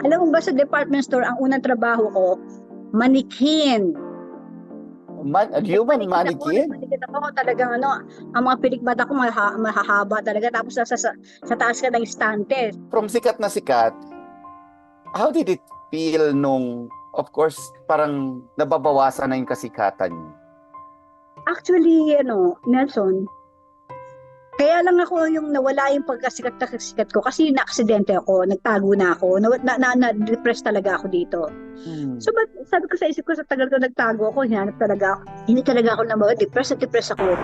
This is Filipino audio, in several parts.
Alam mo ba sa department store, ang unang trabaho ko, manikin. Human mannequin? Nagmanikit ako talagang ang mga pilikmata ko mahahaba talaga. Tapos sa taas ka ng istante. From sikat na sikat, how did it feel nung, of course, parang nababawasan na yung kasikatan niyo? Actually, Nelson, kaya lang ako yung nawala yung pagkasikat na kasikat ko kasi na-aksidente ako, nagtago na ako, na-depress talaga ako dito. So, sabi ko sa isip ko, sa tagal ko nagtago ako, hinanap talaga ako. Hindi talaga ako na depress at depress ako.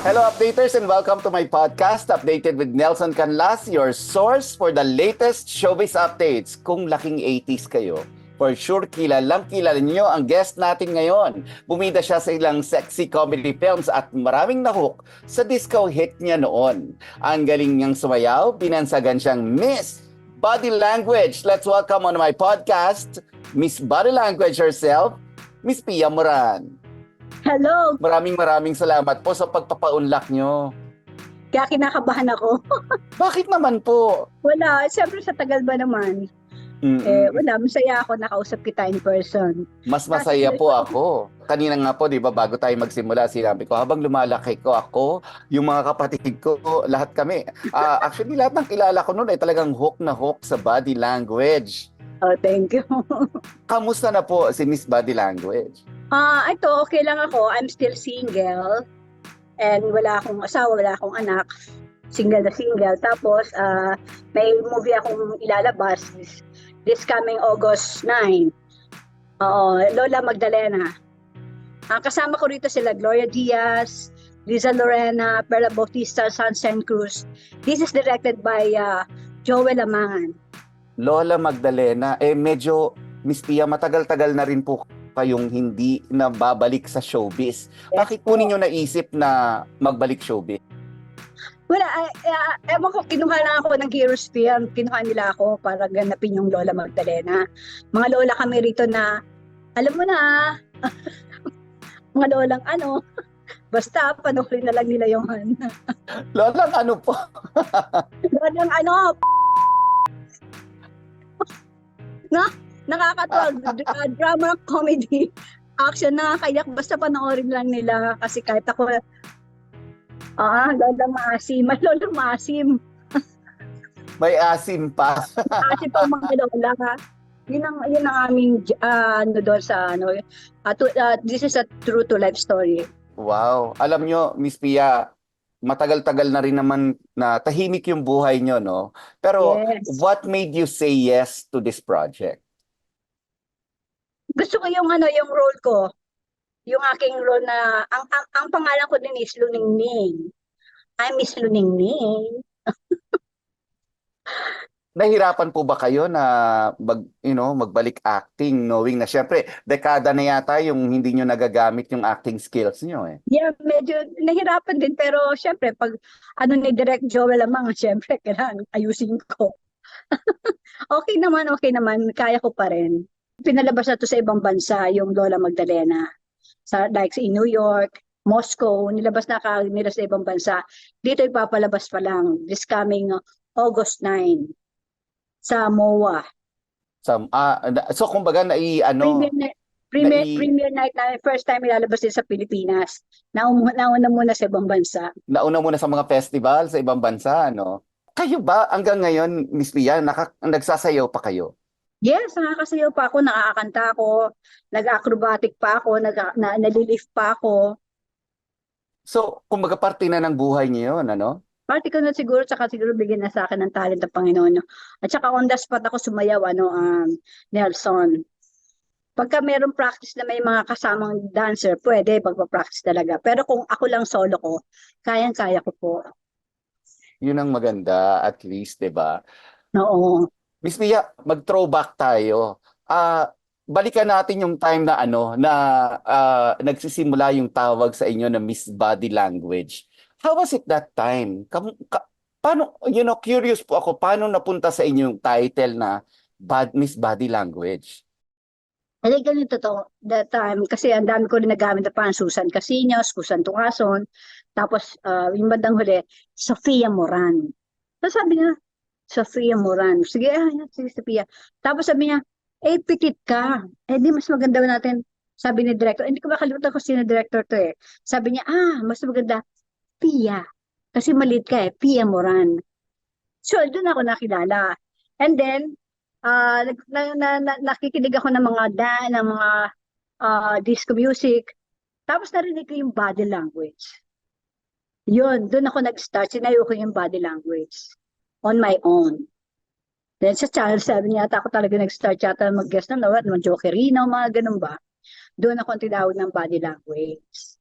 Hello, updaters, and welcome to my podcast, Updated with Nelson Canlas, your source for the latest showbiz updates. Kung laking 80s kayo, for sure kilala niyo ang guest natin ngayon. Bumida siya sa ilang sexy comedy films at maraming nahook sa disco hit niya noon. Ang galing niyang sumayaw, binansagan siyang Miss Body Language. Let's welcome on my podcast, Miss Body Language herself, Miss Pia Moran. Hello! Maraming salamat po sa pagpapaunlak nyo. Kaya kinakabahan ako. Bakit naman po? Wala, siyempre sa tagal ba naman? Wala, masaya ako nakausap kita in person. Mas masaya po ako. Kanina nga po, di ba, bago tayo magsimula, sinabi ko, habang lumalaki ko ako, yung mga kapatid ko, lahat kami. Actually, lahat ng kilala ko noon ay talagang hook na hook sa body language. Oh, thank you. Kamusta na po si Miss Body Language? Ito, okay lang ako. I'm still single. And wala akong asawa, wala akong anak. Single na single. Tapos, may movie akong ilalabas this coming August 9. Lola Magdalena. Kasama ko rito sila Gloria Diaz, Liza Lorena, Perla Bautista, Sunshine Cruz. This is directed by Joel Amangan. Lola Magdalena, medyo, Miss Pia, matagal-tagal na rin po kayong hindi na babalik sa showbiz. Bakit po ninyo naisip na magbalik showbiz? Wala, ewan ko, kinuha lang ako ng Heroes Film. Kinuha nila ako para ganapin yung Lola Magdalena. Mga lola kami rito na, alam mo na, mga lolang basta panoorin na lang nila yung Lolang ano po? lolang nakakatawa, drama, comedy, action, nakakayak, basta panoorin lang nila kasi kahit ako, lola maasim, lola maasim. May asim pa. Asim pa mga lola. Yun ang aming doon sa this is a true to life story. Wow. Alam nyo, Miss Pia, matagal-tagal na rin naman na tahimik yung buhay nyo, no? Pero Yes. what made you say yes to this project? Gusto ko yung role ko. Yung aking role na ang pangalan ko din is Luningning. I'm Miss Luningning. Nahirapan po ba kayo na magbalik acting knowing na syempre dekada na yata yung hindi nyo nagagamit yung acting skills nyo eh? Yeah, medyo nahirapan din pero syempre pag ni Direct Joel lamang, syempre kailangan ayusin ko. Okay naman, kaya ko pa rin. Pinalabas na to sa ibang bansa yung Lola Magdalena. Like in New York, Moscow, nilabas na nila sa ibang bansa. Dito ipapalabas pa lang this coming August 9 sa MOA. So kumbaga Premiere night na first time ilalabas din sa Pilipinas. Nauna muna sa ibang bansa. nauna muna sa mga festival sa ibang bansa, no? Kayo ba hanggang ngayon, Miss Pia, nagsasayaw pa kayo? Yes, nakakasayaw pa ako, nakakanta ako, nag-acrobatic pa ako, nalilift pa ako. So, kumbaga parte na ng buhay niyo yun, ano? Party ko na siguro, tsaka siguro bigyan na sa akin ng talent ng Panginoon. At saka on the spot ako sumayaw, Nelson. Pagka mayroong practice na may mga kasamang dancer, pwede pagpa-practice talaga. Pero kung ako lang solo ko, kayang-kaya ko po. Yun ang maganda, at least, 'di ba? Oo. Miss Pia, mag-throwback tayo. Balikan natin yung time na nagsisimula yung tawag sa inyo na Miss Body Language. How was it that time? Paano, curious po ako, paano napunta sa inyo yung title na Miss Body Language? Hindi ganito to, that time, kasi ang dami ko rin nagamit na parang Susan Casinos, Susan Tuason, tapos yung bandang huli, Sofia Moran. So sabi niya, Sofia Moran. Sige, sige, Sofia. Tapos sabi niya, pikit ka. Di mas maganda ba natin, sabi ni director. Hindi ko makalimutan kung sino director to eh. Sabi niya, mas maganda, Pia. Kasi maliit ka eh, Pia Moran. So, doon ako nakilala. And then, nakikinig ako ng ng mga disco music. Tapos narinig ko yung body language. Yun, doon ako nag-start. Sinayo ko yung body language on my own. Then sa channel 7 yata ako talaga nag-start yata mag-guest na mga Jokerino, mga ganun ba. Doon ako tinawag ng body language.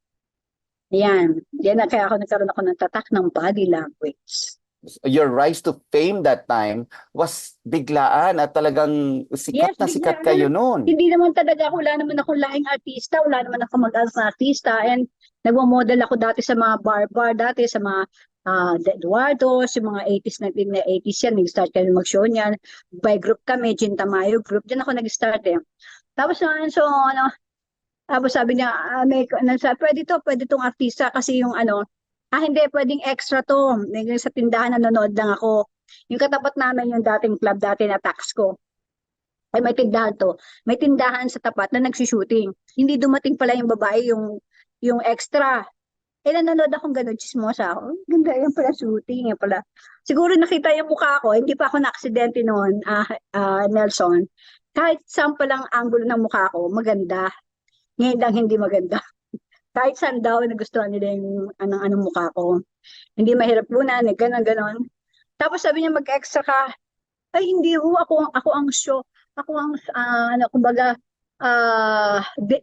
Yan. Yan na kaya nagkaroon ako ng tatak ng body language. Your rise to fame that time was biglaan at talagang sikat Yes, na sikat biglaan. kayo noon. Hindi naman talaga ako, wala naman akong lahing artista, wala naman ako mag-alas na artista. And nagmo-model ako dati sa mga bar-bar, dati sa mga Eduardo, yung mga 80s, 1980s yan, nag-start kami mag-show niyan. By group kami, Jinta Mayo group, din ako nag-start eh. Tapos tapos sabi niya, pwede tong artista kasi yung hindi, pwedeng extra to. Sa tindahan nanonood lang ako. Yung katapat namin yung dating club dati na tax ko. Ay may tindahan to. May tindahan sa tapat na nagsushooting. Hindi dumating pala yung babae, yung extra. Nanonood akong gano'n, chismosa ako. Ganda, yan pala shooting, yan pala. Siguro nakita yung mukha ko, hindi pa ako na-aksidente noon, Nelson. Kahit saan palang angulo ng mukha ko, maganda. Ngayon lang hindi maganda. Kahit saan daw nagustuhan nila yung anong mukha ko. Hindi mahirap lunan, gano'n. Tapos sabi niya mag-extra ka. Ay hindi ho, ako ang show. Ako ang kumbaga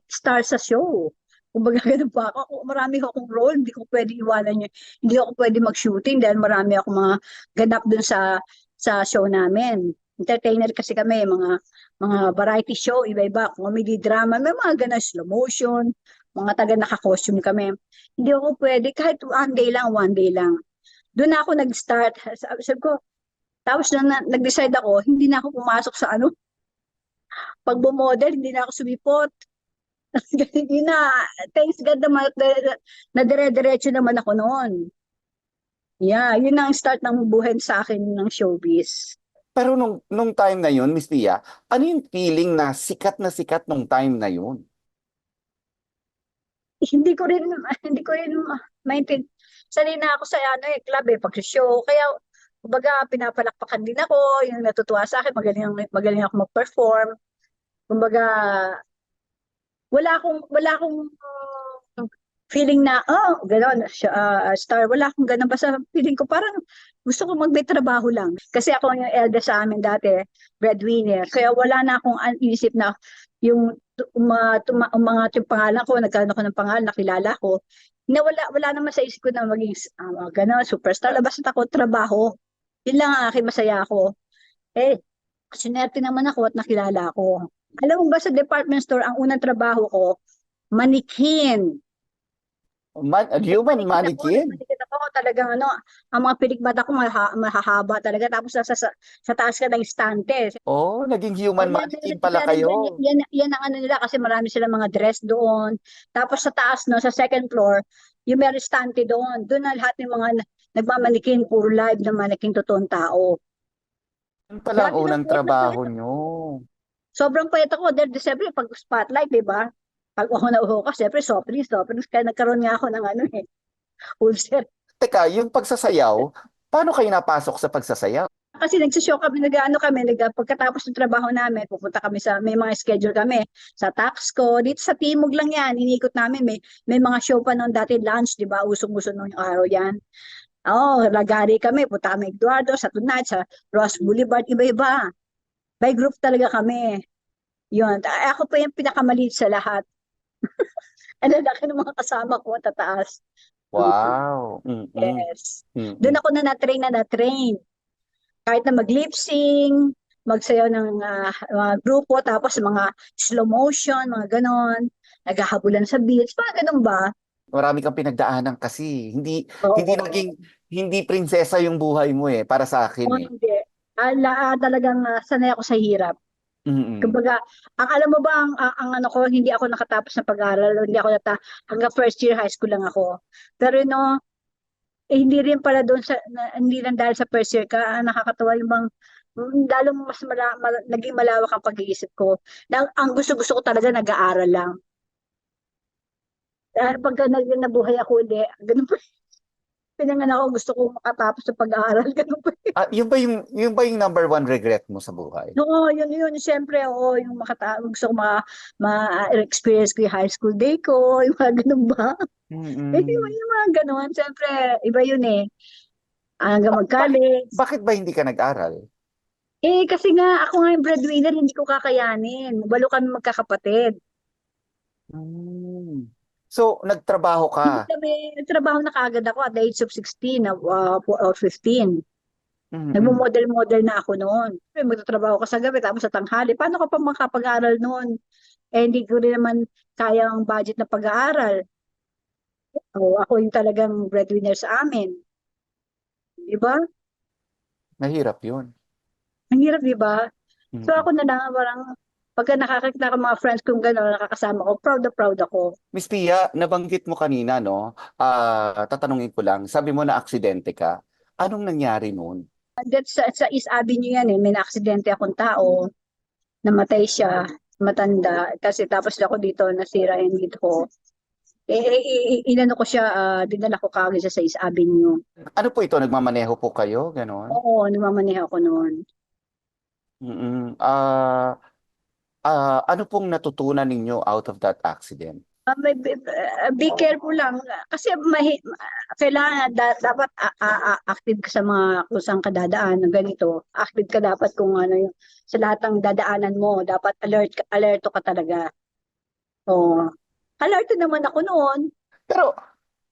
star sa show. Kumbaga ganun pa ako. Marami akong role, hindi ko pwede iwanan niya. Hindi ako pwede mag-shooting dahil marami akong mga ganap dun sa show namin. Entertainer kasi kami, mga variety show, iba-iba, comedy, drama, may mga ganun, slow motion, mga taga naka-costume kami. Hindi ako pwede, kahit one day lang. Doon ako nag-start. Sabi ko, tapos nag-decide ako, hindi na ako pumasok sa pag bumodel, hindi na ako sumipot. Hindi na, thanks God naman, na dire-diretso naman ako noon. Yeah, yun ang start ng buhay sa akin ng showbiz. Pero nung time na yun, Miss Pia, ano yung feeling na sikat nung time na yun? Hindi ko rin maintindihan. Sanay na ako sa club pag-show. Kaya, kumbaga, pinapalakpakan din ako, yung natutuwa sa akin, magaling ako mag-perform. Kumbaga, wala akong feeling na, gano'n, star. Wala akong gano'n. Basta feeling ko parang gusto ko may trabaho lang. Kasi ako yung eldest sa amin dati, breadwinner. Kaya wala na akong inisip na yung umangat yung pangalan ko, nagkaroon ako ng pangalan, nakilala ko. Na wala naman sa isip ko na maging gano'n, superstar. Basta ako trabaho. Yun lang ang aking masaya ako. Sinerte naman ako at nakilala ko. Alam mo ba sa department store, ang unang trabaho ko, manikin. Human mannequin? Manikin ako talagang ang mga pilikbata ko mahahaba talaga. Tapos sa taas ka ng istante. Oh, naging human mannequin pala Yan, kayo. yan ang nila kasi marami silang mga dress doon. Tapos sa taas, sa second floor, yung may istante doon. Doon na lahat ng mga nagmamanikin, puro live na manikin totoong tao. Yun pala ang Dati unang trabaho nyo. sobrang payat ako dahil December pag spotlight, di ba? Pag ako nauho ka, siyempre soft drinks, kaya nagkaroon nga ako ng ulcer. Teka, yung pagsasayaw, paano kayo napasok sa pagsasayaw? Kasi nagsishow kami, pagkatapos ng trabaho namin, pupunta kami may mga schedule kami sa Taxco, dito sa Timog lang yan, inikot namin, may mga show pa noon dati, lunch, di ba? Usong-uso nung araw yan. Lagari kami, punta kami Eduardo, sa Tonight, sa Ross Boulevard, iba-iba. By group talaga kami. Yun. Ako pa yung pinakamaliit sa lahat. Ang lalaki ng mga kasama ko, tataas. Wow. Mm-mm. Yes. Mm-mm. Doon ako na-train. Kahit na mag-lip sync, magsayaw ng mga grupo, tapos mga slow motion, mga ganon. Naghahabulan sa beats, mga ganon ba? Marami kang pinagdaanan kasi. Hindi Oo. hindi prinsesa yung buhay mo para sa akin O eh. hindi. Talagang sanay ako sa hirap. Mm. Kumbaga, ang alam mo ba, ang ano ko, hindi ako nakatapos ng pag-aaral, hindi ako hanggang first year high school lang ako. Pero no, hindi rin pala doon hindi lang dahil sa first year ka, nakakatawa yung bang, lalong mas naging malawak ang pag-iisip ko. Ang gusto-gusto ko talaga nag-aaral lang. Pagka nabuhay ako uli, ganun pa. Pinanganak ako, gusto ko makatapos sa pag-aaral, ganun pa. Yung ba yung number one regret mo sa buhay? Oo, yun, siyempre, oo, yung gusto ko ma-experience ko yung high school day ko, yung mga ganun ba? Eh, Mm. yung mga ganun, siyempre, iba yun eh. Hanggang Bakit mag-college. bakit ba hindi ka nag-aral? Eh, kasi nga, ako nga yung breadwinner, hindi ko kakayanin. Walo kami magkakapatid. Hmm. So, nagtrabaho Hindi ka. kami, nagtrabaho na kaagad ako at the age of 16 or 15. Mm. Nagmo-model-model na ako noon. Magtatrabaho ka sa gabi, tapos sa tanghali. Paano ka pa makapag-aaral noon? Eh, hindi ko rin naman kaya ang budget na pag-aaral. O, ako yung talagang breadwinner sa amin. Di ba? Mahirap 'yun. Ang hirap, di ba? So Mm. ako na lang, parang, pagka nakakita ko mga friends kong gano'n, nakakasama ko, proud ako. Miss Pia, nabanggit mo kanina, no? Tatanungin ko lang, sabi mo na aksidente ka. Anong nangyari noon? And that's sa East Avenue yan eh, may na-aksidente akong tao, namatay siya, matanda, kasi tapos ako dito, nasira yung dito ko. Inano ko siya, dinala ko kagad siya sa East Avenue. Ano po ito? Nagmamaneho po kayo? Ganon? Oo, namamaneho ako noon. Mm. Ano pong natutunan ninyo out of that accident? Be careful lang kasi kailangan dapat active ka sa mga kung saan ka dadaan ng ganito. Active ka dapat kung ano yung sa lahat ng dadaanan mo, dapat alerto ka talaga. Oo. Alerto naman ako noon. Pero,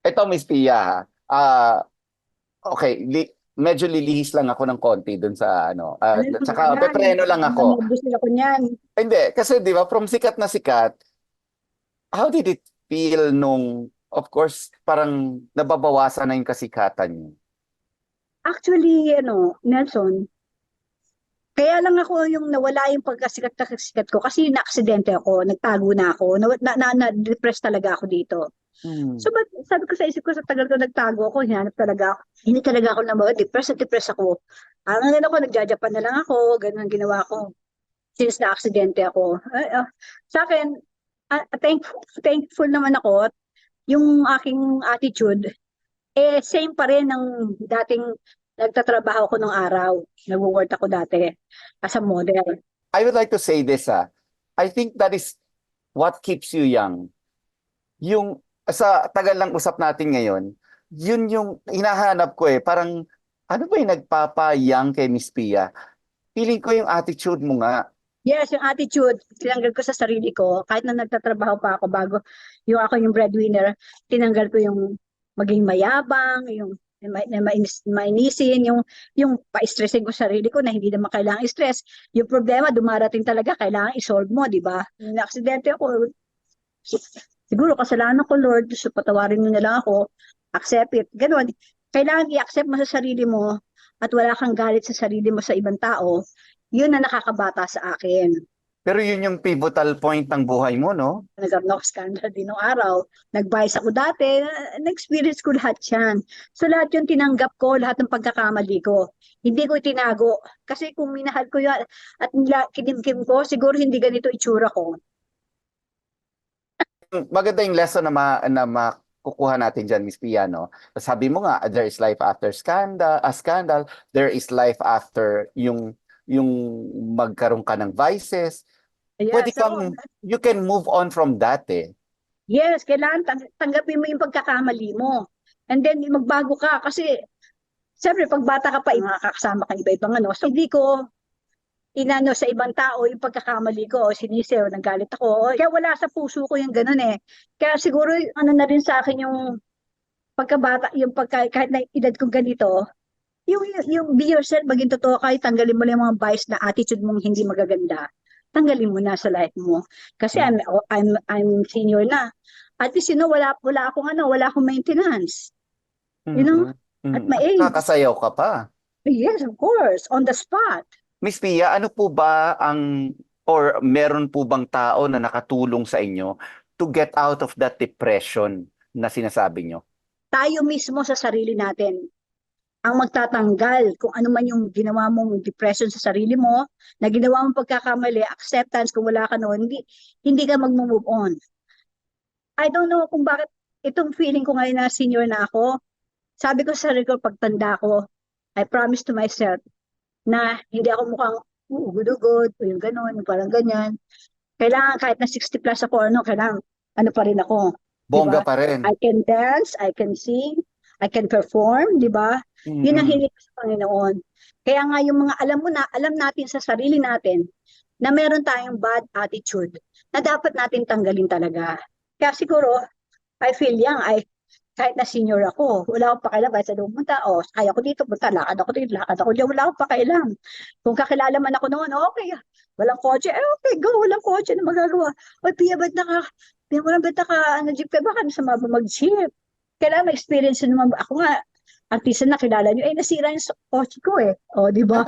ito Miss Pia, ha? Okay, medyo lilihis lang ako ng konti dun sa ano. Ano yung Tsaka yan? pepreno lang ako. Nervous din ako niyan. Hindi, kasi di ba, from sikat na sikat, how did it feel nung, of course, parang nababawasan na yung kasikatan niyo? Actually, Nelson, kaya lang ako yung nawala yung pagkasikat na sikat ko kasi na-aksidente ako, nagtago na ako, na-depress talaga ako dito. Hmm. So, sabi ko sa isip ko, sa tagal ko nagtago ako, hinanap talaga ako. Hindi talaga ako na depressed at depressed ako. Ang ano ako, nagjajapan na lang ako, ganun ang ginawa ko. Since na-aksidente ako. Sa akin, thankful naman ako. Yung aking attitude, same pa rin ng dating nagtatrabaho ko nung araw. Nag-work ako dati as a model. I would like to say this, I think that is what keeps you young. Yung sa tagal lang usap natin ngayon, yun yung hinahanap ko eh. Parang, ano ba yung nagpapa-young kay Miss Pia? Feeling ko yung attitude mo nga. Yes, yung attitude, tinanggal ko sa sarili ko. Kahit na nagtatrabaho pa ako bago yung ako yung breadwinner, tinanggal ko yung maging mayabang, yung mainisin, yung pa-stressin ko sa sarili ko na hindi naman kailangan stress. Yung problema, dumarating talaga, kailangan i-solve mo, di ba? Na-aksidente ako, siguro kasalanan ko, Lord, so patawarin mo na lang ako, accept it. Ganon. Kailangan i-accept mo sa sarili mo at wala kang galit sa sarili mo sa ibang tao, yun na nakakabata sa akin. Pero yun yung pivotal point ng buhay mo, no? Nagkaroon ako scandal din nung araw. Nag-vice ako dati. Na-experience ko lahat yan. So lahat yung tinanggap ko, lahat ng pagkakamali ko. Hindi ko itinago. Kasi kung minahal ko yun at kinimkim ko, siguro hindi ganito itsura ko. Maganda yung lesson na makukuha natin dyan, Miss Pia, no? Sabi mo nga, there is life after scandal, there is life after yung magkaroon ka ng vices. Yeah, so, You can move on from that eh. yes, kailangan tanggapin mo yung pagkakamali mo. And then magbago ka kasi siyempre pag bata ka pa, makakasama ka iba-ibang ano. So hindi ko inano sa ibang tao yung pagkakamali ko, sinisew, nagalit ako. Kaya wala sa puso ko yung ganun eh. Kaya siguro ano na rin sa akin yung pagkabata, kahit na edad kong ganito, yung be yourself, maging totoo kayo, tanggalin mo lang yung mga bias na attitude mong hindi magaganda. Tanggalin mo na sa life mo. Kasi Mm. I'm senior na. At least, wala akong maintenance. You know, Mm-mm. at Mm. my At age. kakasayaw ka pa. Yes, of course, on the spot. Miss Pia, ano po ba ang Or meron po bang tao na nakatulong sa inyo to get out of that depression na sinasabi nyo? Tayo mismo sa sarili natin ang magtatanggal kung ano man yung ginawa mong depression sa sarili mo, na ginawa mong pagkakamali, acceptance kung wala ka noon, hindi ka mag-move on. I don't know kung bakit itong feeling ko ngayon na senior na ako. Sabi ko sa sarili ko, pagtanda ko, I promise to myself na hindi ako mukhang ugod-ugod o yung gano'n, parang ganyan. Kailangan kahit na 60 plus ako, kailangan ano pa rin ako. Di Bongga ba? pa rin. I can dance, I can sing, I can perform, di ba? Yun ang Mm-mm. hiling ko sa Panginoon. Kaya nga yung mga alam natin sa sarili natin na meron tayong bad attitude na dapat natin tanggalin talaga. Kaya siguro, I feel young, kahit na senior ako, wala akong pakialam kahit sa doon punta, kaya ko dito punta, lakad ako dito, lakad ako dyan, wala akong pakialam. Kung kakilala man ako noon, okay, walang kotse, okay, go, walang kotse na magagawa. Oy, Pia, ba't jeep ka, baka sa mag-jeep. Kailangan ma-experience naman, ako nga, artista na kilala nyo, nasira yung kotse ko di ba?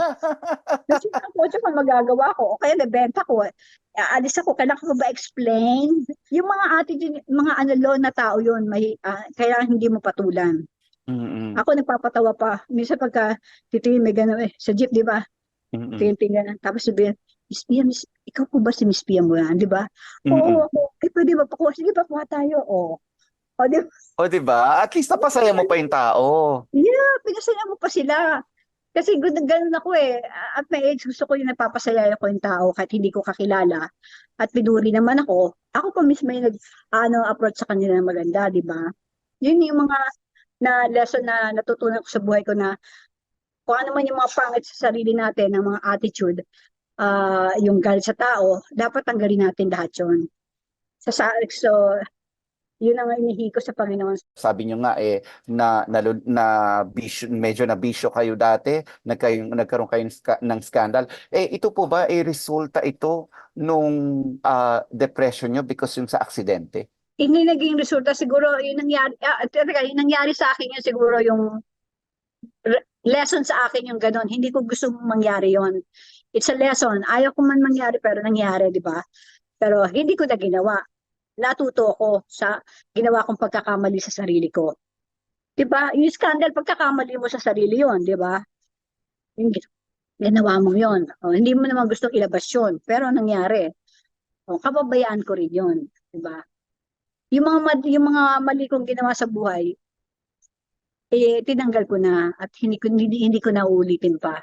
Kasi ang kotse ko magagawa ko, o kaya nabenta ko. Aalis ako, kailangan ko ba explain? Yung mga attitude, mga low na tao yun, kailangan hindi mo patulan. Mm-mm. Ako nagpapatawa pa. Minsan pagka titingin, may gano'n sa jeep, di ba? Mm-mm. Tingin-tingin. Tapos sabihin, Miss Pia, ikaw po ba si Miss Pia mo yan, di ba? Mm-mm. Oo, pwede ba pakuha? Sige, pakuha tayo. Di ba? O, di ba? At least napasaya mo pa yung tao. Yeah, pinasaya mo pa sila. Kasi ganun ako At my age, gusto ko yung nagpapasaya ko yung tao kahit hindi ko kakilala. At pinuri naman ako. Ako pa mismo yung approach sa kanila na maganda, di ba? Yun yung mga lesson na natutunan ko sa buhay ko na kung ano man yung mga pangit sa sarili natin, ng mga attitude, yung galit sa tao, dapat tanggalin natin lahat yun. So, yun ang inihi ko sa Panginoon. Sabi nyo nga na bisyo, medyo na bisyo kayo dati, nagkaroon kayo ng scandal. Ito po ba resulta ito nung depression nyo because yung sa aksidente? Hindi naging resulta siguro yung nangyari sa akin yun siguro yung lesson sa akin yung ganun. Hindi ko gusto mangyari yon. It's a lesson. Ayaw ko man mangyari pero nangyari, di ba? Pero hindi ko na ginawa. Natuto ko sa ginawa kong pagkakamali sa sarili ko. Di ba? Yung scandal, pagkakamali mo sa sarili yon, di ba? Yung ginawa mo yon. Hindi mo naman gustong ilabas yun. Pero nangyari. Kababayaan ko rin yun. Di ba? Yung mga mali kong ginawa sa buhay, tinanggal ko na at hindi ko na uulitin pa.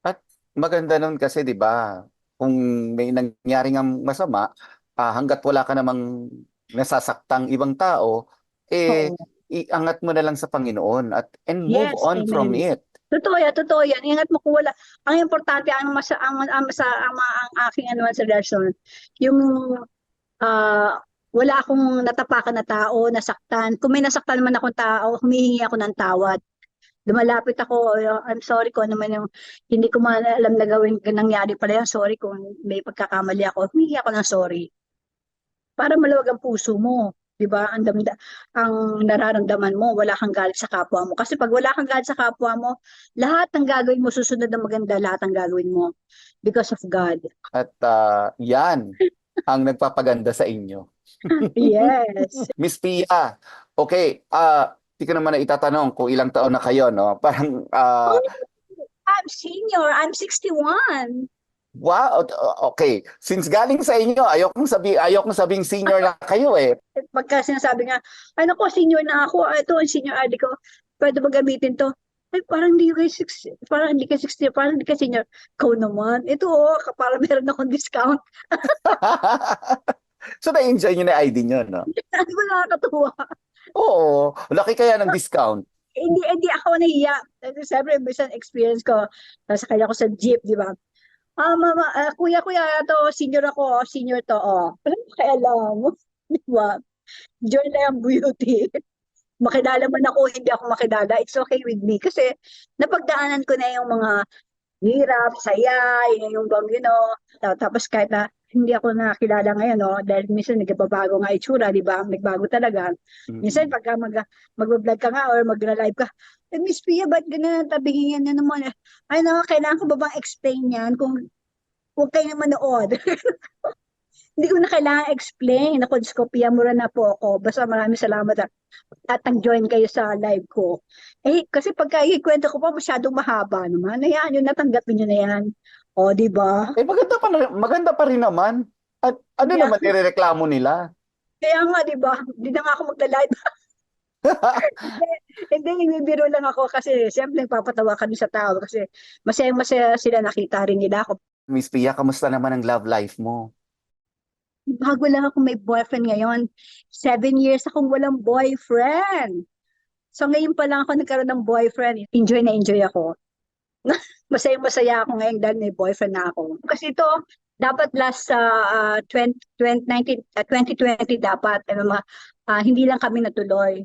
At maganda nun kasi, di ba, kung may nangyaring masama, hanggat wala ka namang nasasaktang ibang tao, Oo. iangat mo na lang sa Panginoon and move Yes, on from amen. it. Totoo yan. Ingat mo kung wala. Ang importante, ang aking sa lesson, yung ah, wala akong natapakan na tao, nasaktan. Kung may nasaktan naman akong tao, humihingi ako ng tawad. Lumalapit ako, I'm sorry ko ano man yung hindi ko man alam na gawin, nangyari pala yan, sorry kung may pagkakamali ako, humingi ako ng sorry. Para maluwag ang puso mo, 'di ba? Ang nararamdaman mo, wala kang galit sa kapwa mo. Kasi pag wala kang galit sa kapwa mo, lahat ng gagawin mo susunod na maganda, lahat ng gagawin mo because of God. At yan ang nagpapaganda sa inyo. Yes. Miss Pia, okay, di ko naman na itatanong kung ilang taon na kayo, no? Parang, Oh, I'm senior. I'm 61. wow, okay. Since galing sa inyo, ayokong sabing senior na kayo eh. Pagka sinasabi nga, ay naku, senior na ako, ito ang senior ID ko, pwede ba gamitin to? Ay, parang hindi ka 60, parang hindi ka senior. Ikaw naman, ito parang meron akong discount. So, na-enjoy nyo na ID nyo, no? Sabi ko nakakatuwa. Oo, laki kaya ng discount. Hindi ako nahiya. Siyempre, isang experience ko, nasa kanya ko sa jeep, di ba? Mama, kuya, to, senior to, Walang pakialam. Di ba? Joy lang ang beauty. Makilala man ako, hindi ako makilala, it's okay with me. Kasi napagdaanan ko na yung mga hirap, saya, yung bang, tapos kahit na hindi ako nakilala ngayon, dahil minsan nagbabago nga itsura, di ba? Nagbago talaga. Minsan Mm-mm. pagka mag-vlog ka nga or mag-live ka, Miss Pia, ba't ganun tabingin yan na naman? Kailangan ko ba bang explain yan? Kung huwag kayong manood. Hindi ko na kailangan explain. Ako, Diyos ko, piyamura na po ako. Basta maraming salamat at nag-join kayo sa live ko. Eh, kasi pagka ikwento ko pa, masyadong mahaba naman. Hayaan nyo, natanggapin nyo na yan. O, di ba? Eh, maganda pa rin naman. At ano Kaya, naman irereklamo nila? kaya nga, di ba? Hindi na nga ako magla-live. Hindi, bibiro lang ako kasi siyempre nagpapatawa kami sa tao kasi masaya-masaya sila, nakita rin nila ako. Miss Pia, kamusta naman ang love life mo? Bago lang ako may boyfriend ngayon. 7 years akong walang boyfriend. So ngayon pa lang ako nagkaroon ng boyfriend. Enjoy na enjoy ako. Masaya-masaya ako ngayon dahil may boyfriend na ako. Kasi ito, dapat last sa 2020 dapat, hindi lang kami natuloy.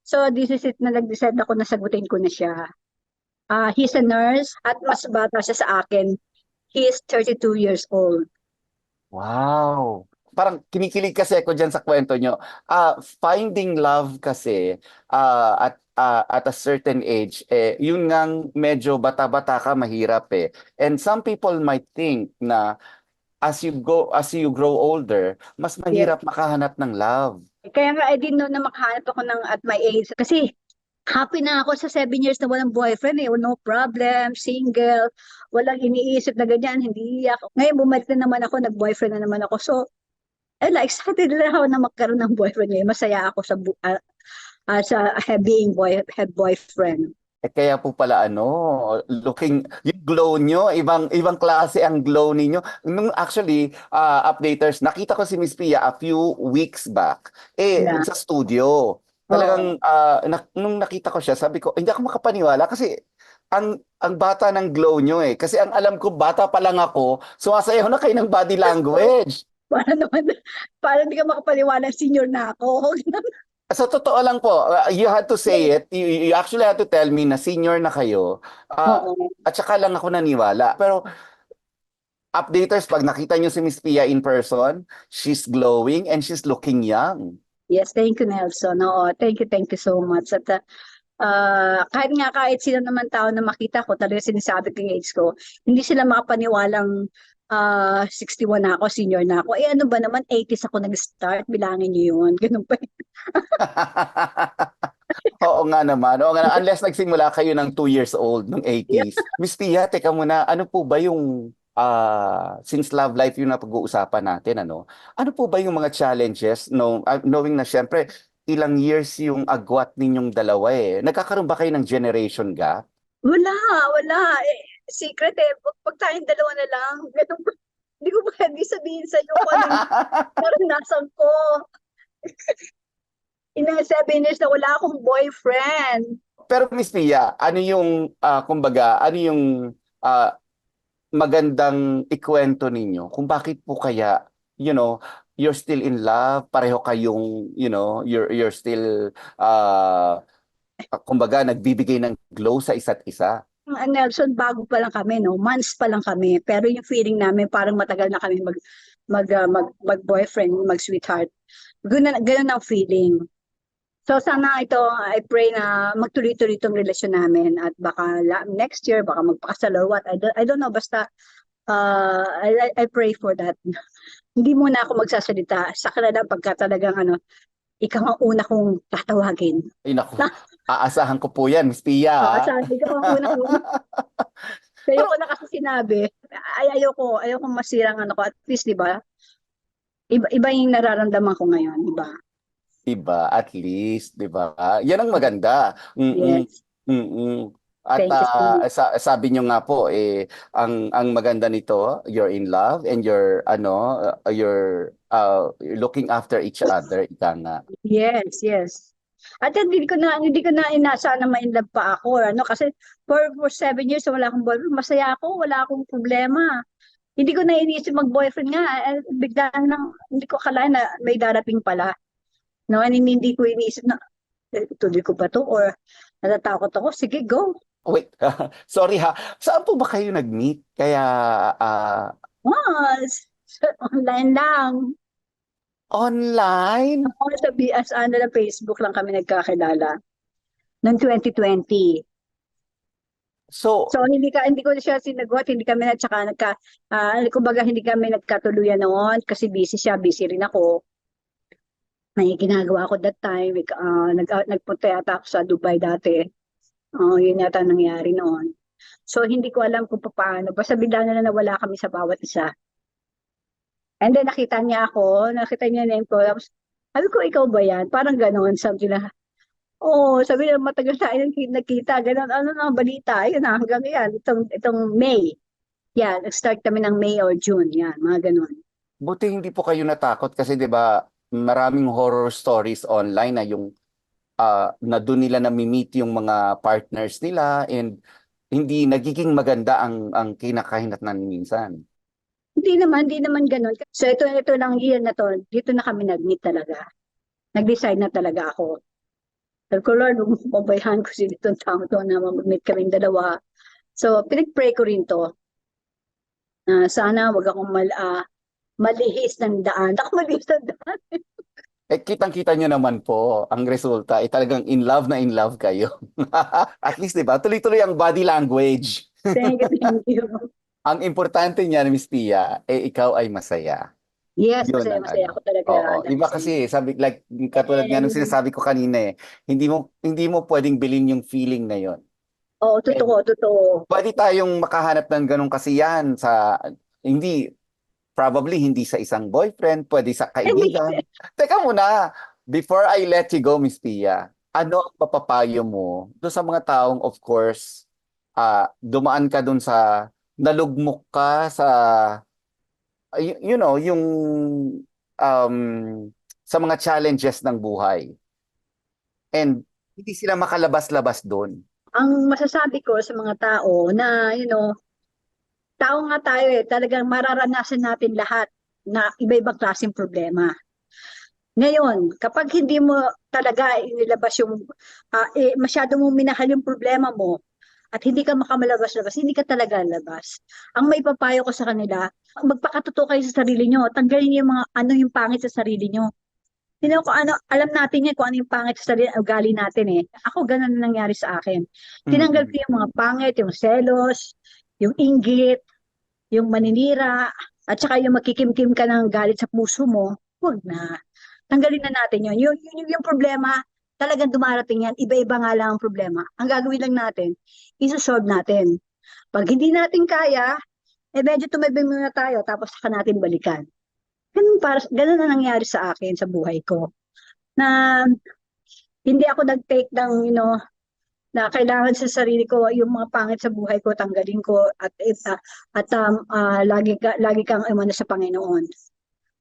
So this is it na nag-decide ako na sagutin ko na siya. He's a nurse at mas bata siya sa akin. He is 32 years old. Wow! Parang kinikilig kasi ako dyan sa kwento nyo. Finding love kasi at a certain age, yun ngang medyo bata-bata ka, mahirap eh. And some people might think na as you grow older, mas Yes. mahirap makahanap ng love. Kaya nga, I didn't know na makahanap ako ng at my age. Kasi happy na ako sa 7 years na walang boyfriend eh. No problem, single, walang iniisip na ganyan, hindi ako. Ngayon bumalik na naman ako, nag-boyfriend na naman ako. So, excited na ako na magkaroon ng boyfriend ngayon. Masaya ako have boyfriend. Kaya po pala yung glow nyo, ibang klase ang glow ninyo. Nung actually, updaters, nakita ko si Miss Pia a few weeks back, Yeah. sa studio. Oo. Talagang, nung nakita ko siya, sabi ko, hindi ako makapaniwala kasi ang bata ng glow nyo eh. Kasi ang alam ko, bata pa lang ako, sumasayaw na kayo ng body language. Para naman, para hindi ka makapaniwala, senior na ako. Sa totoo lang po, you had to say it. You actually had to tell me na senior na kayo. Oo. At saka lang ako naniwala. Pero updaters, pag nakita nyo si Miss Pia in person, she's glowing and she's looking young. Yes, thank you, Nelson. Oo, thank you so much. At kahit sino naman tao na makita ko, talaga sinasabi ko yung age ko, hindi sila makapaniwalang 61 na ako, senior na ako. Eh ano ba naman, 80s ako nag-start, bilangin niyo yun. Ganun pa. Oo nga naman. Oo nga, unless nagsimula kayo ng 2 years old, ng Yeah. 80s. Miss Pia, teka muna, ano po ba yung, since love life yung napag-uusapan natin, ano po ba yung mga challenges, knowing na syempre, ilang years yung agwat ninyong dalawa eh. Nagkakaroon ba kayo ng generation gap? Wala, wala. Eh, secret eh. Pag tayong dalawa na lang, ganun pa. Hindi ko pwede sabihin sa iyo kung ano yung naranasan ko. In 7 years na wala akong boyfriend. Pero Miss Pia, ano yung, kumbaga, ano yung magandang ikwento ninyo kung bakit po kaya, you're still in love, pareho kayong, you're still, kumbaga, nagbibigay ng glow sa isa't isa. Nelson, bago pa lang kami, no? Months pa lang kami. Pero yung feeling namin, parang matagal na kami mag-boyfriend, mag-sweetheart. Ganun ang feeling. So sana ito, I pray na magtuloy-tuloy itong relasyon namin at baka next year, baka magpakasal or what. I don't know, basta I pray for that. Hindi muna ako magsasalita. Sa kanila pagka talagang ikaw ang una kong tatawagin. Ay naku, aasahan ko po yan, Miss Pia. Sabi ko, ang una kong kaya ko na kasi sinabi, ayoko masirang ko. At least, di ba? Iba yung nararamdaman ko ngayon, di ba? Diba? At least, diba? Yan ang maganda. Yes. Mm-mm. At Thank you so much. sabi nyo nga po, ang maganda nito, you're in love and you're looking after each other, ika nga. Yes, yes. At hindi ko na inasa na ma-inlove pa ako, kasi for 7 years wala akong boyfriend, masaya ako, wala akong problema. Hindi ko na iniisip mag-boyfriend nga, biglaan lang, hindi ko akalain na may darating pala. No, and hindi ko iniisip na tuloy ko ba to or natatakot ako, sige, go. Wait, sorry ha. Saan po ba kayo nag-meet? Kaya, Online lang. online? Ako sa BS, na Facebook lang kami nagkakilala. Noong 2020. So, So hindi ko siya sinagot, hindi kami at saka kumbaga hindi kami nagkatuluyan noon kasi busy siya, busy rin ako. May ginagawa ko that time, nagpunta yata ako sa Dubai dati. Yun yata nangyari noon. So hindi ko alam kung paano, basta bigla na lang nawala kami sa bawat isa. And then nakita niya name ko, tapos sabi ko, ikaw ba yan? Parang ganon, sabi na, oo, sabi na matagal tayo nakita, ganon, ano na balita, yun na, hanggang yan, itong May. Yan, nag-start kami ng May or June, yan, mga ganon. buti hindi po kayo natakot kasi 'di ba maraming horror stories online na yung na doon nila nami-meet yung mga partners nila and hindi nagiging maganda ang kinakahinatnan minsan. Hindi naman ganon. So ito lang year na to, dito na kami nag-meet talaga. Nag-decide na talaga ako. Sabi ko, Lord, huwag mo pabayaan ko si ditong tao to na mag-meet kaming dalawa. So, pinag-pray ko rin to. Sana wag akong malihis ng daan. Ako malihis ng daan. Eh, kitang-kita nyo naman po ang resulta. Eh, talagang in love kayo. At least, di ba? Tuloy-tuloy ang body language. Thank you, thank you. Ang importante niyan, Miss Pia, eh, ikaw ay masaya. Yes, Yun ang masaya ano. ako talaga. Oo. Iba Masaya. kasi, sabi, like, katulad nga nung And, sinasabi ko kanina eh, hindi mo pwedeng bilhin yung feeling na yon. oo, And totoo, totoo. pwede tayong makahanap ng ganong kasiyahan sa, hindi, probably hindi sa isang boyfriend, pwede sa Hindi. kaibigan. Teka muna, before I let you go, Miss Pia, ano ang papapayo mo doon sa mga taong, of course, dumaan ka doon sa, nalugmok ka sa, you know, yung um, sa mga challenges ng buhay. And hindi sila makalabas-labas doon. Ang masasabi ko sa mga tao na, tao nga tayo talagang mararanasan natin lahat na iba-ibang klaseng problema. Ngayon, kapag hindi mo talaga inilabas masyado mong minahal yung problema mo at hindi ka makamalabas-labas, hindi ka talaga labas. Ang may papayo ko sa kanila, magpakatotoo kayo sa sarili nyo, tanggalin niyo yung mga ano yung pangit sa sarili nyo. Kung ano, alam natin yan kung ano yung pangit sa sarili, ugali natin eh. Ako, ganun na nangyari sa akin. Tinanggal ko Mm-mm. yung mga pangit, yung selos, yung inggit, yung maninira, at saka yung makikimkim ka ng galit sa puso mo, huwag na. Tanggalin na natin yun. Yung problema, talagang dumarating yan. Iba-iba nga lang ang problema. Ang gagawin lang natin, isa-solve natin. Pag hindi natin kaya, medyo tumibay muna tayo, tapos saka natin balikan. Ganun na nangyari sa akin sa buhay ko. Na hindi ako nag-take ng, na kailangan sa sarili ko yung mga pangit sa buhay ko tanggalin ko at lagi kang umano sa Panginoon.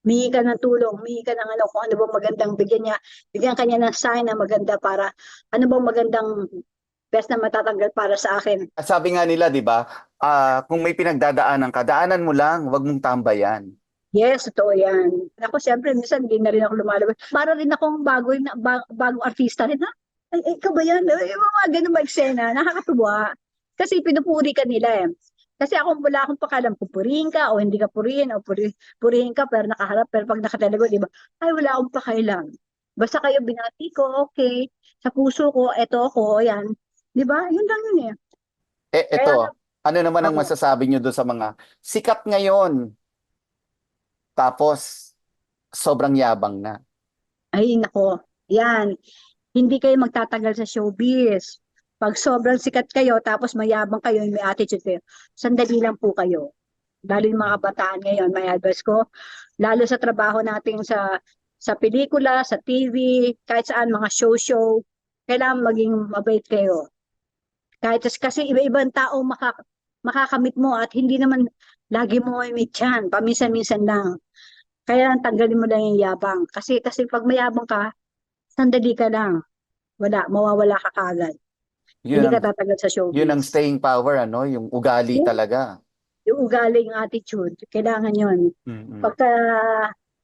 Humingi ka ng tulong, humingi ka ng kung ano bang magandang bigyan kanya ng sign na maganda para ano bang magandang best na matatanggal para sa akin. At sabi nga nila, di ba, kung may pinagdadaanan ka, daanan mo lang, wag mong tambayan. Yes, totoo yan. Ako, siyempre, minsan hindi na rin ako lumalabas. Para rin akong bagong artista rin, ha? Ay, ikaw ba yan? Yung mga ganun ba eksena, nakakatuwa. Kasi pinupuri ka nila eh. Kasi wala akong pakalam kung purihin ka o hindi ka purihin o purihin ka pero nakaharap. Pero pag nakatalago, di ba? Ay, wala akong pakailan. Basta kayo binati ko, okay. Sa puso ko, eto ako, yan. Di ba? Yun lang yun eh. Eh, Kaya, eto, ano naman ang ako, masasabi nyo doon sa mga sikat ngayon, tapos sobrang yabang na? ay, nako. Yan. Hindi kayo magtatagal sa showbiz. Pag sobrang sikat kayo, tapos mayabang kayo, may attitude kayo, sandali lang po kayo. Lalo yung mga kabataan ngayon, may advice ko, lalo sa trabaho natin sa pelikula, sa TV, kahit saan mga show, kailangan maging mabait kayo. Kasi iba-ibang tao makakamit mo at hindi naman lagi mo may meet yan, paminsan-minsan lang. Kaya tanggalin mo lang yung yabang. Kasi pag mayabang ka, sandali ka lang. Mawawala ka kagad. Yun Hindi ang, ka tatagal sa yun ang showbiz. staying power, ano? Yung ugali Yung, talaga. yung ugali, yung attitude, kailangan yon. Mm-mm. Pagka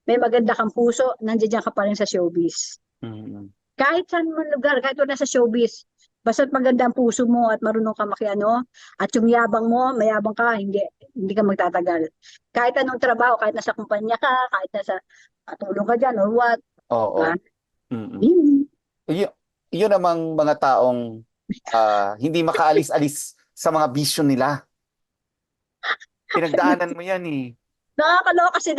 may maganda kang puso, nandiyan ka pa rin sa showbiz. Mm-mm. Kahit saan man lugar, kahit wala sa showbiz, basta maganda ang puso mo at marunong ka makiano, at yung yabang mo, mayabang ka, hindi ka magtatagal. Kahit anong trabaho, kahit nasa kumpanya ka, kahit nasa katulong ka dyan or what, Oo. diba? Mm-mm. Yun. Yun namang mga taong hindi makaalis-alis sa mga bisyo nila. Pinagdaanan mo yan eh. Nakakaloka kasi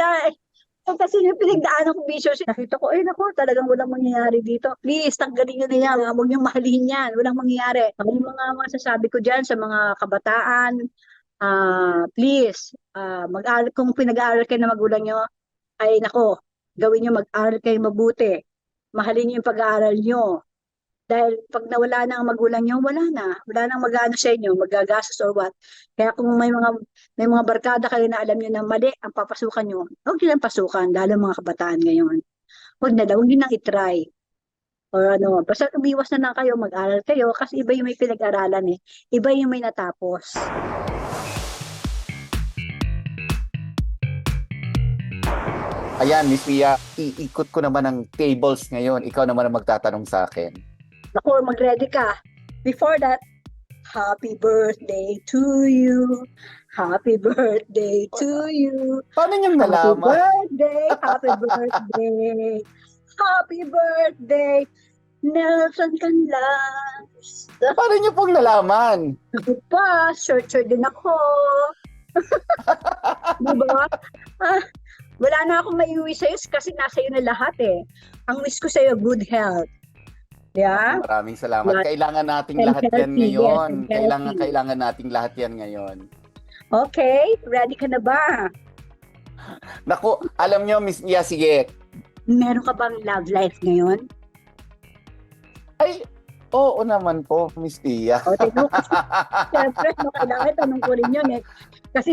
kasi yung pinagdaanan kong bisyo, nakita ko, ay naku, talagang walang mangyayari dito. Please, tanggalin nyo na yan. Huwag nyo mahalin yan. Walang mangyayari. Ang mga masasabi ko dyan sa mga kabataan, please, kung pinag-aaral kayo na magulang nyo, ay nako, gawin nyo mag-aaral kayo mabuti. Mahalin nyo yung pag-aaral nyo. Dahil pag nawala na ang magulang nyo, wala na. Wala nang mag-ano sa inyo, magagastos or what. Kaya kung may mga barkada kayo na alam nyo na mali ang papasukan nyo, huwag nyo lang pasukan, lalo mga kabataan ngayon. Huwag na daw, huwag nyo nang itry. Or ano, basta umiwas na lang kayo, mag-aral kayo, kasi iba yung may pinag-aralan eh. Iba yung may natapos. Ayan, Miss Pia, iikot ko naman ang tables ngayon. Ikaw naman ang magtatanong sa akin. Naku, mag-ready ka. Before that, happy birthday to you. Happy birthday to you. Paano niyong Happy nalaman? birthday, happy birthday. Happy birthday, Nelson Canlas. Paano niyo pong nalaman? Ako pa, short din ako. Diba? Wala na akong maiuwi sa'yo kasi nasa iyo na lahat eh. Ang wish ko sa'yo, good health. Yeah? Maraming salamat. Lahat- Kailangan nating and lahat yan healthy, ngayon. yes, and healthy. Kailangan nating lahat yan ngayon. Okay, ready ka na ba? Naku, alam niyo, Miss Pia, sige. Meron ka bang love life ngayon? Ay, oo naman po, Miss Pia. O, tignan ko. Siyempre, kailangan tanong ko rin yun eh. Kasi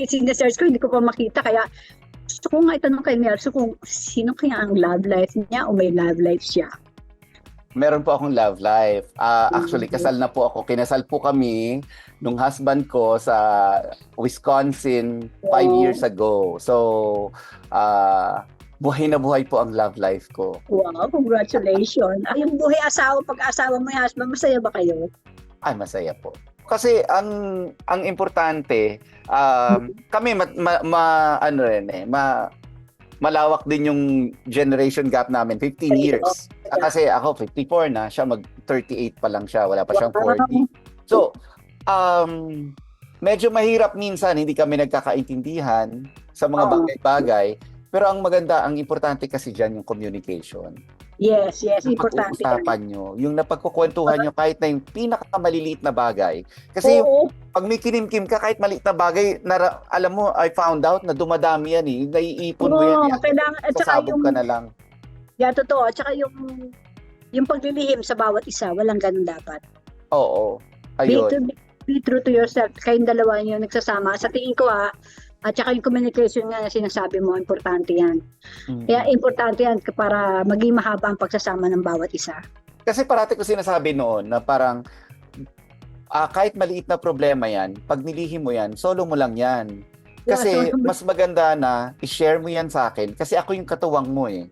sinesearch ko, hindi ko pa makita. Kaya gusto ko nga itanong kay Nelson kung sino kaya ang love life niya o may love life siya. Meron po akong love life. Actually, kasal na po ako. Kinasal po kami nung husband ko sa Wisconsin 5 Wow. years ago. So, buhay na buhay po ang love life ko. Wow, congratulations. Yung buhay asawa, pag-asawa mo yung husband, masaya ba kayo? Ay, masaya po. Kasi ang importante, kami malawak din yung generation gap namin, 15 years. Kasi ako 54 na, siya mag-38 pa lang siya, wala pa siyang 40. So, medyo mahirap minsan, hindi kami nagkakaintindihan sa mga Oo. bagay-bagay. Pero ang maganda, ang importante kasi dyan yung communication. Yes, Yung importante. pag-uusapan nyo, yung napagkukwentuhan nyo kahit na yung pinakamaliliit na bagay. Kasi Oo, pag may kinimkim ka, kahit maliit na bagay, alam mo, I found out na dumadami yan eh. Naiipon mo yan. kailangan, at saka Sasabog yung, ka na lang. totoo, at saka yung paglilihim sa bawat isa, walang ganun dapat. Oo. Ayun. Be true to yourself. Kayong dalawa yung nagsasama. Sa tingin ko at saka yung communication nga na sinasabi mo, importante yan. Mm. Kaya importante yan para maging mahaba ang pagsasama ng bawat isa. Kasi parati ko sinasabi noon na parang kahit maliit na problema yan, pag nilihim mo yan, solo mo lang yan. Kasi mas maganda na i-share mo yan sa akin kasi ako yung katuwang mo eh.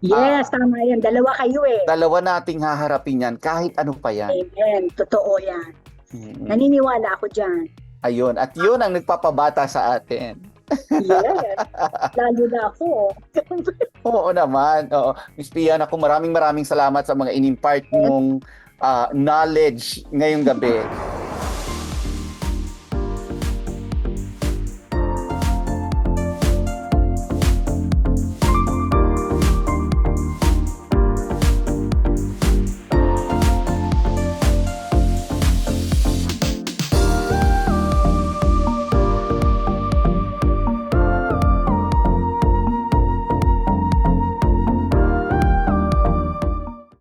Yes, tama yan. Dalawa kayo eh. Dalawa nating haharapin yan kahit ano pa yan. Amen. Totoo yan. Mm. Naniniwala ako dyan. Ayun. At yun ang nagpapabata sa atin. Yes. Lalo na ako. Oo naman. Oo. Miss Pia, ako maraming salamat sa mga in-impart mong knowledge ngayong gabi.